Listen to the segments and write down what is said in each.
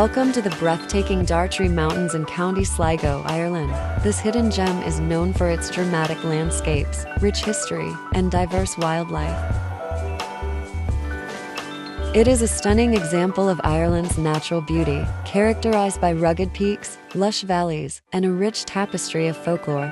Welcome to the breathtaking Dartry Mountains in County Sligo, Ireland. This hidden gem is known for its dramatic landscapes, rich history, and diverse wildlife. It is a stunning example of Ireland's natural beauty, characterized by rugged peaks, lush valleys, and a rich tapestry of folklore.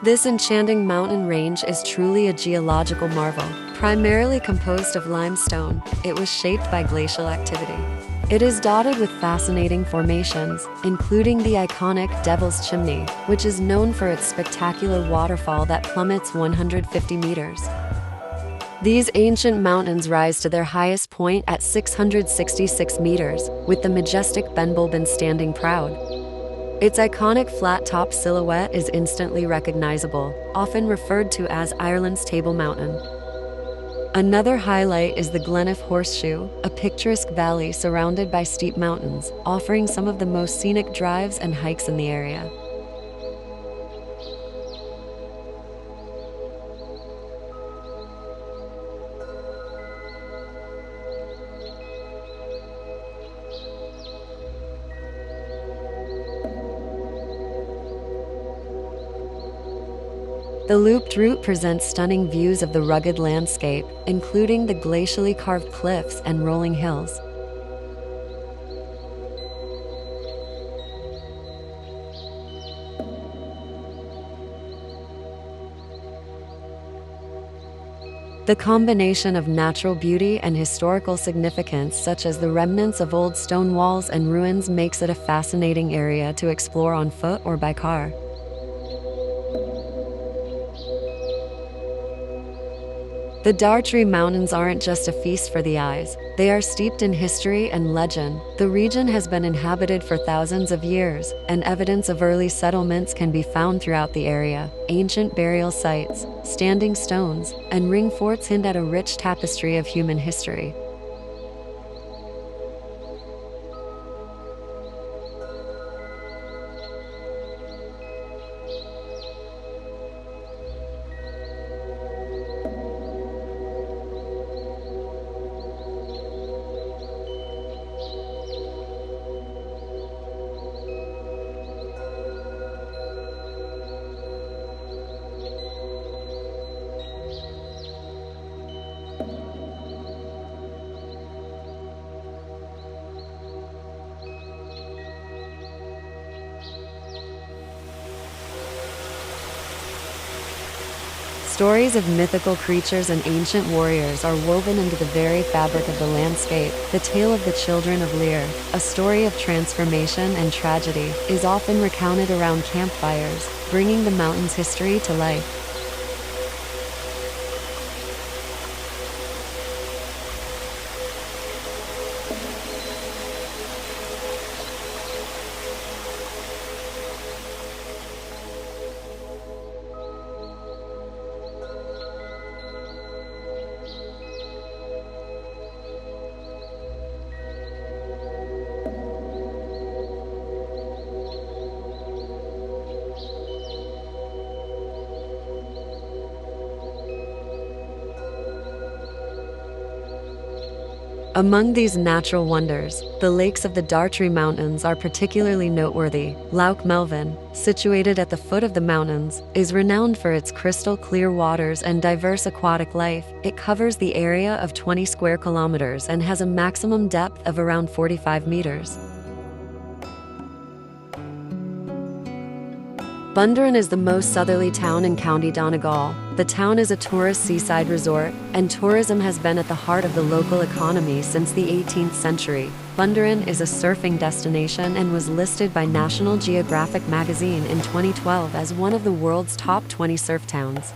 This enchanting mountain range is truly a geological marvel. Primarily composed of limestone, it was shaped by glacial activity. It is dotted with fascinating formations, including the iconic Devil's Chimney, which is known for its spectacular waterfall that plummets 150 meters. These ancient mountains rise to their highest point at 666 meters, with the majestic Bundoran standing proud. Its iconic flat-top silhouette is instantly recognizable, often referred to as Ireland's Table Mountain. Another highlight is the Gleniff Horseshoe, a picturesque valley surrounded by steep mountains, offering some of the most scenic drives and hikes in the area. The looped route presents stunning views of the rugged landscape, including the glacially carved cliffs and rolling hills. The combination of natural beauty and historical significance, such as the remnants of old stone walls and ruins, makes it a fascinating area to explore on foot or by car. The Dartry Mountains aren't just a feast for the eyes, they are steeped in history and legend. The region has been inhabited for thousands of years, and evidence of early settlements can be found throughout the area. Ancient burial sites, standing stones, and ring forts hint at a rich tapestry of human history. Stories of mythical creatures and ancient warriors are woven into the very fabric of the landscape. The tale of the children of Lear, a story of transformation and tragedy, is often recounted around campfires, bringing the mountain's history to life. Among these natural wonders, the lakes of the Dartry Mountains are particularly noteworthy. Lough Melvin, situated at the foot of the mountains, is renowned for its crystal-clear waters and diverse aquatic life. It covers the area of 20 square kilometers and has a maximum depth of around 45 meters. Bundoran is the most southerly town in County Donegal. The town is a tourist seaside resort, and tourism has been at the heart of the local economy since the 18th century. Bundoran is a surfing destination and was listed by National Geographic magazine in 2012 as one of the world's top 20 surf towns.